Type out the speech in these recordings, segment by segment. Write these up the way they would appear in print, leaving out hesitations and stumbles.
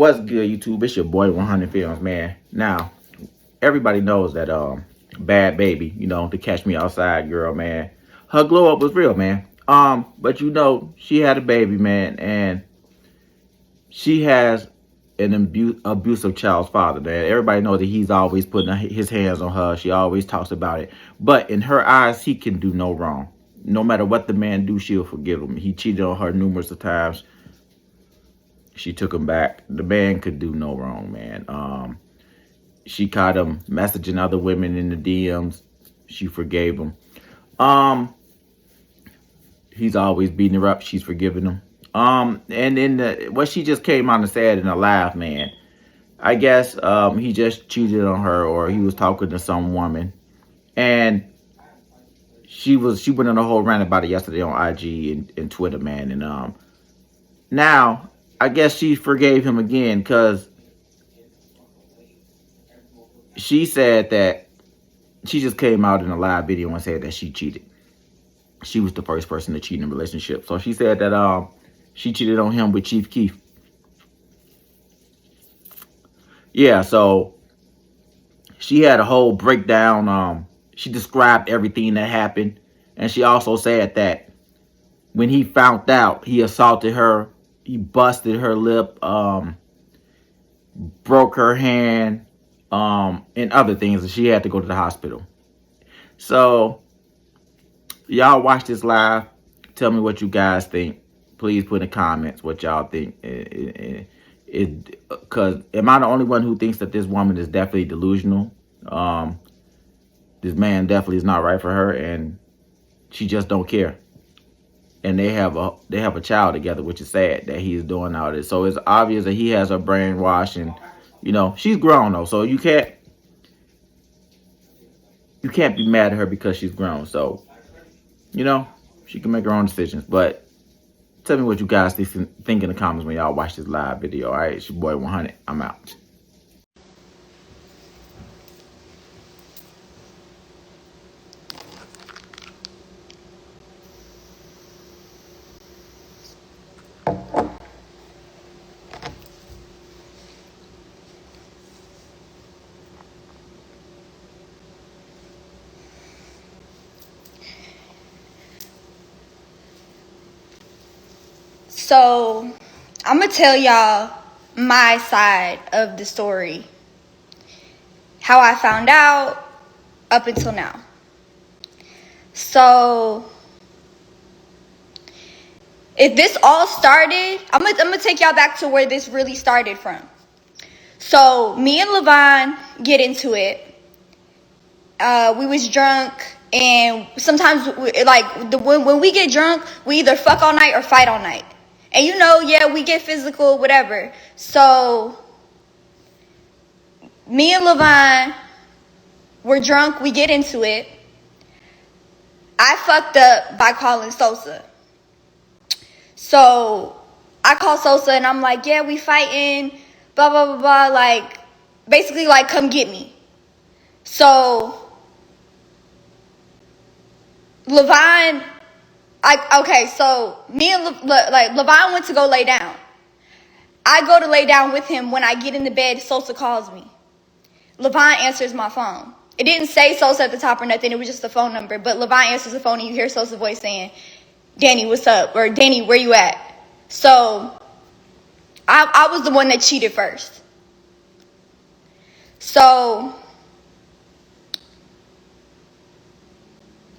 What's good, YouTube? It's your boy 100 Films, man. Now, everybody knows that Bhad Bhabie, the Catch Me Outside girl, man. Her glow up was real, man. But she had a baby, man, and she has an abusive child's father, man. Everybody knows that he's always putting his hands on her. She always talks about it. But in her eyes, he can do no wrong. No matter what the man do, she'll forgive him. He cheated on her numerous of times. She took him back. The man could do no wrong, man. She caught him messaging other women in the DMs. She forgave him. He's always beating her up. She's forgiving him. And then what she just came out and said in a laugh, man. I guess he just cheated on her, or he was talking to some woman, and she went on a whole rant about it yesterday on IG and Twitter, man. And now I guess she forgave him again because she said that she just came out in a live video and said that she cheated. She was the first person to cheat in a relationship. So she said that she cheated on him with Chief Keef. Yeah, so she had a whole breakdown. She described everything that happened. And she also said that when he found out, he assaulted her. He busted her lip, broke her hand, and other things. And she had to go to the hospital. So y'all watch this live. Tell me what you guys think. Please put in the comments what y'all think. Because am I the only one who thinks that this woman is definitely delusional? This man definitely is not right for her, and she just don't care. And they have a child together, which is sad that he's doing all this. So it's obvious that he has her brainwashed, and she's grown though, so you can't be mad at her because she's grown. So she can make her own decisions. But tell me what you guys think in the comments when y'all watch this live video. All right, it's your boy 100. I'm out. So, I'm going to tell y'all my side of the story. How I found out up until now. So, if this all started, I'm gonna take y'all back to where this really started from. So, me and Levon get into it. We was drunk, and sometimes, when we get drunk, we either fuck all night or fight all night. And yeah, we get physical, whatever. So, me and Levon, we're drunk, we get into it. I fucked up by calling Sosa. So, I call Sosa and I'm like, yeah, we fighting, blah, blah, blah, blah, basically, come get me. So, Levon, so me and Levon went to go lay down. I go to lay down with him. When I get in the bed, Sosa calls me. Levon answers my phone. It didn't say Sosa at the top or nothing. It was just the phone number. But Levon answers the phone and you hear Sosa's voice saying, Danny, what's up? Or Danny, where you at? So I was the one that cheated first. So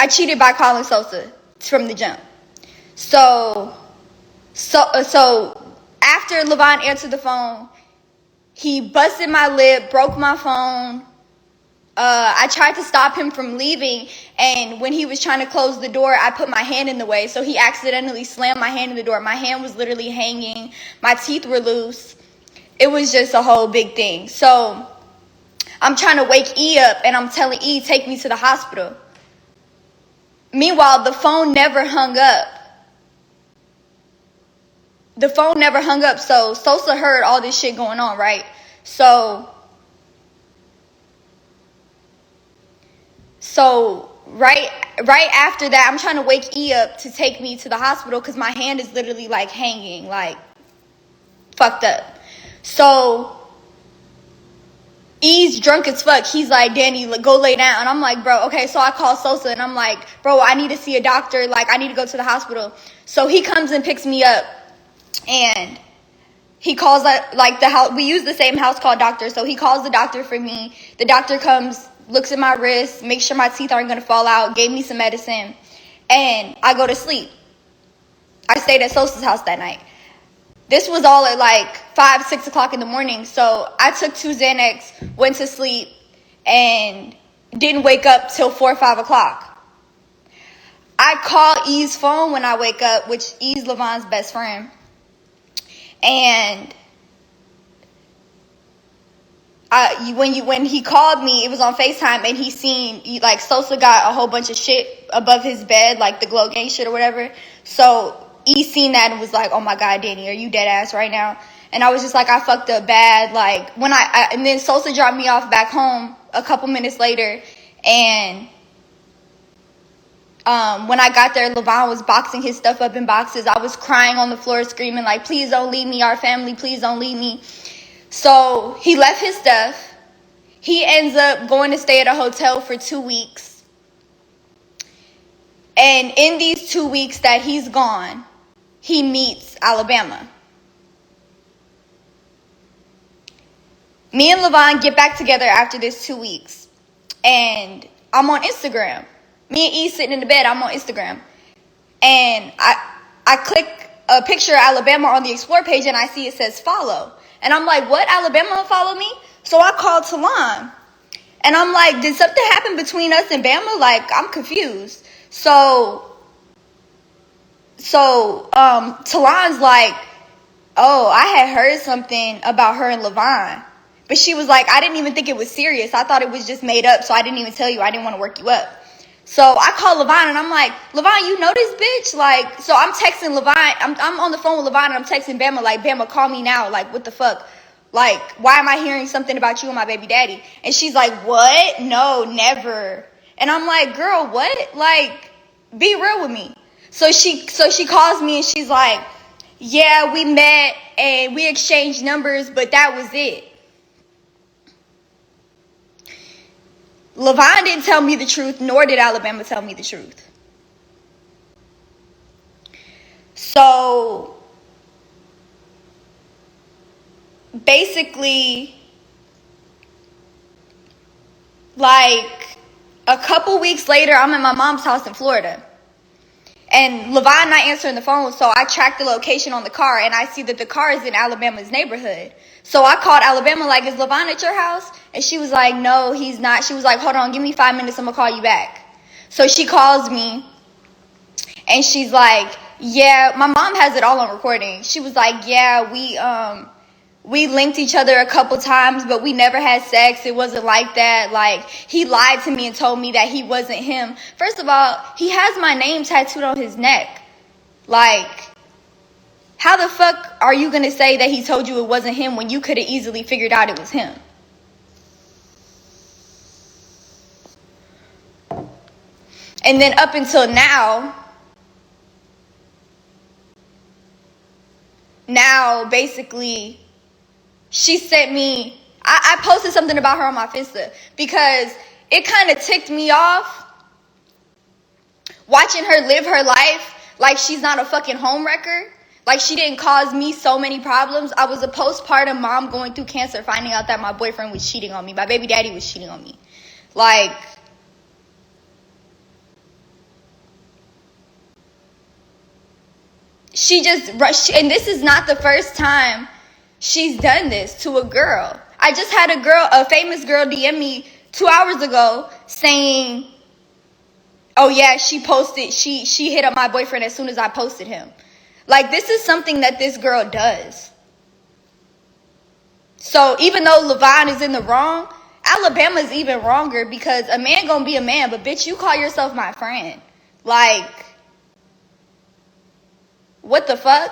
I cheated by calling Sosa from the jump. So after Levon answered the phone, he busted my lip, broke my phone. I tried to stop him from leaving, and when he was trying to close the door, I put my hand in the way, so he accidentally slammed my hand in the door. My hand was literally hanging. My teeth were loose. It was just a whole big thing. So I'm trying to wake E up, and I'm telling E, take me to the hospital. Meanwhile, the phone never hung up. The phone never hung up, so Sosa heard all this shit going on, right? So right after that, I'm trying to wake E up to take me to the hospital because my hand is literally hanging, fucked up. So E's drunk as fuck. He's like, Danny, go lay down. And I'm like, bro, okay. So I call Sosa and I'm like, bro, I need to see a doctor. Like, I need to go to the hospital. So he comes and picks me up, and he calls like the house. We use the same house call doctor. So he calls the doctor for me. The doctor comes, looks at my wrist, makes sure my teeth aren't going to fall out, gave me some medicine, and I go to sleep. I stayed at Sosa's house that night. This was all at like 5, 6 o'clock in the morning. So I took 2 Xanax, went to sleep, and didn't wake up till 4 or 5 o'clock. I call E's phone when I wake up, which E's Levon's best friend. And when he called me, it was on FaceTime, and he seen, like, Sosa got a whole bunch of shit above his bed, like the glow gang shit or whatever. So E seen that and was like, oh my God, Danny, are you dead ass right now? And I was just like, I fucked up bad. Like, when and then Sosa dropped me off back home a couple minutes later, and when I got there, Levon was boxing his stuff up in boxes. I was crying on the floor, screaming like, please don't leave me, our family, please don't leave me. So he left his stuff. He ends up going to stay at a hotel for 2 weeks. And in these 2 weeks that he's gone, he meets Alabama. Me and Levon get back together after this 2 weeks. And I'm on Instagram. Me and E sitting in the bed, I'm on Instagram. And I click a picture of Alabama on the Explore page, and I see it says follow. And I'm like, what? Alabama follow me? So I called Talon. And I'm like, did something happen between us and Bama? Like, I'm confused. So Talon's like, oh, I had heard something about her and Levon. But she was like, I didn't even think it was serious. I thought it was just made up, so I didn't even tell you. I didn't want to work you up. So I call Levon, and I'm like, Levon, you know this bitch? Like, so I'm texting Levon. I'm on the phone with Levon, and I'm texting Bama, like, Bama, call me now. Like, what the fuck? Like, why am I hearing something about you and my baby daddy? And she's like, what? No, never. And I'm like, girl, what? Like, be real with me. So she calls me, and she's like, yeah, we met, and we exchanged numbers, but that was it. Levon didn't tell me the truth, nor did Alabama tell me the truth. So basically, like a couple weeks later, I'm at my mom's house in Florida. And Levon not answering the phone, so I tracked the location on the car, and I see that the car is in Alabama's neighborhood. So I called Alabama, like, is Levon at your house? And she was like, no, he's not. She was like, hold on, give me 5 minutes, I'm going to call you back. So she calls me, and she's like, yeah, my mom has it all on recording. She was like, yeah, we linked each other a couple times, but we never had sex. It wasn't like that. Like, he lied to me and told me that he wasn't him. First of all, he has my name tattooed on his neck. Like, how the fuck are you going to say that he told you it wasn't him when you could have easily figured out it was him? And then up until now basically, she sent me, I posted something about her on my Finsta because it kind of ticked me off watching her live her life like she's not a fucking homewrecker. Like, she didn't cause me so many problems. I was a postpartum mom going through cancer, finding out that my boyfriend was cheating on me. My baby daddy was cheating on me. Like, she just rushed, and this is not the first time she's done this to a girl. I just had a famous girl DM me 2 hours ago saying, oh yeah, she hit up my boyfriend as soon as I posted him. Like, this is something that this girl does. So even though Levon is in the wrong, Alabama's even wronger because a man gonna be a man, but bitch, you call yourself my friend. Like, what the fuck?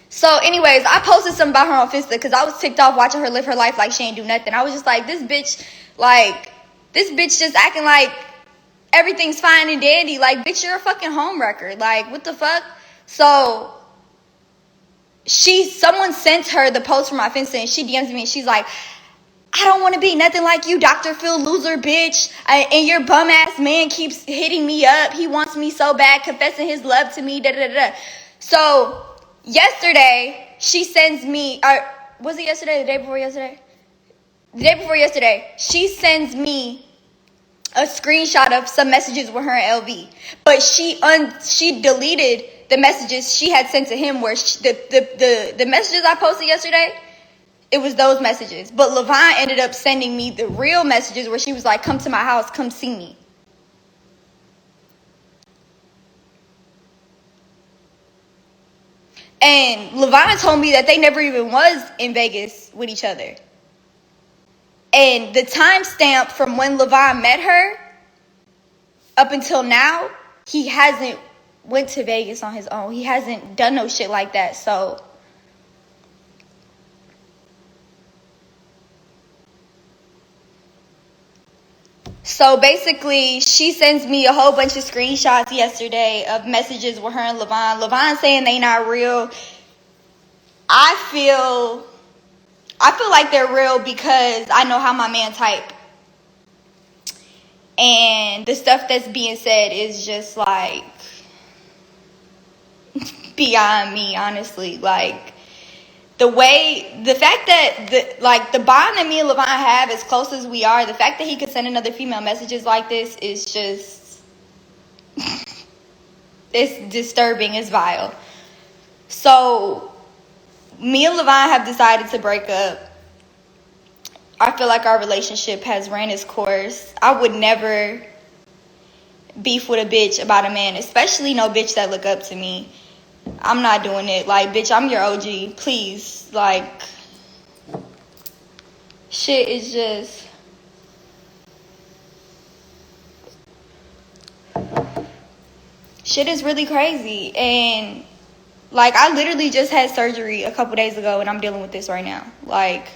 So anyways, I posted something about her on Finsta because I was ticked off watching her live her life like she ain't do nothing. I was just like, this bitch just acting like everything's fine and dandy. Like, bitch, you're a fucking homewrecker. Like, what the fuck? So someone sent her the post from my Finsta, and she DMs me and she's like, I don't want to be nothing like you, Dr. Phil loser bitch. And your bum ass man keeps hitting me up. He wants me so bad, confessing his love to me. Da da da. So yesterday she sends me, was it yesterday? The day before yesterday? The day before yesterday, she sends me a screenshot of some messages with her and LV, but she deleted the messages she had sent to him. Where the messages I posted yesterday, it was those messages. But Levine ended up sending me the real messages where she was like, come to my house, come see me. And Levine told me that they never even was in Vegas with each other. And the timestamp from when Levine met her up until now, he hasn't went to Vegas on his own. He hasn't done no shit like that. So basically, she sends me a whole bunch of screenshots yesterday of messages with her and Levine. Levine saying they not real. I feel like they're real because I know how my man type. And the stuff that's being said is just like beyond me, honestly. Like the fact that the bond that me and Levine have, as close as we are, the fact that he could send another female messages like this is just, it's disturbing, it's vile. So me and Levine have decided to break up. I feel like our relationship has ran its course. I would never beef with a bitch about a man, especially no bitch that look up to me. I'm not doing it. Like, bitch, I'm your OG. Please. Like, shit is just... shit is really crazy. And, like, I literally just had surgery a couple days ago and I'm dealing with this right now. Like...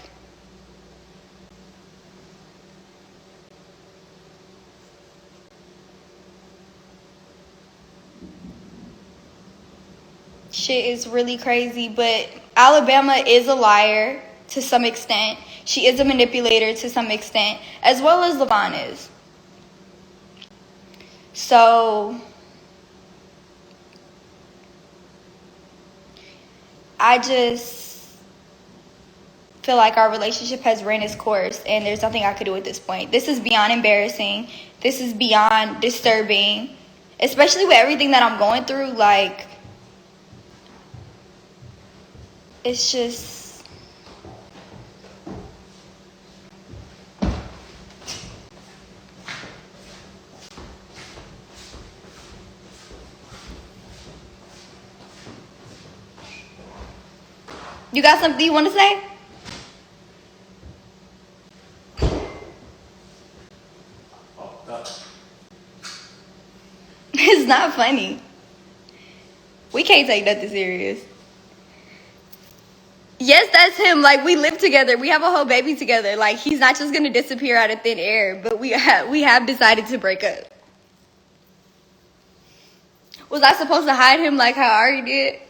shit is really crazy, but Alabama is a liar to some extent. She is a manipulator to some extent, as well as Levine is. So I just feel like our relationship has ran its course and there's nothing I could do at this point. This is beyond embarrassing. This is beyond disturbing, especially with everything that I'm going through. Like, it's just... You got something you want to say? It's not funny. We can't take nothing serious. Yes, that's him. Like, we live together. We have a whole baby together. Like, he's not just going to disappear out of thin air. But we have decided to break up. Was I supposed to hide him like how Ari did?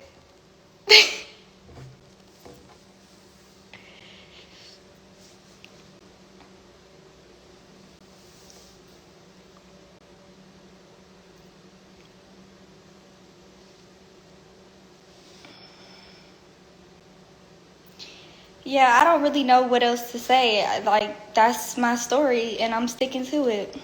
Yeah, I don't really know what else to say. Like, that's my story, and I'm sticking to it.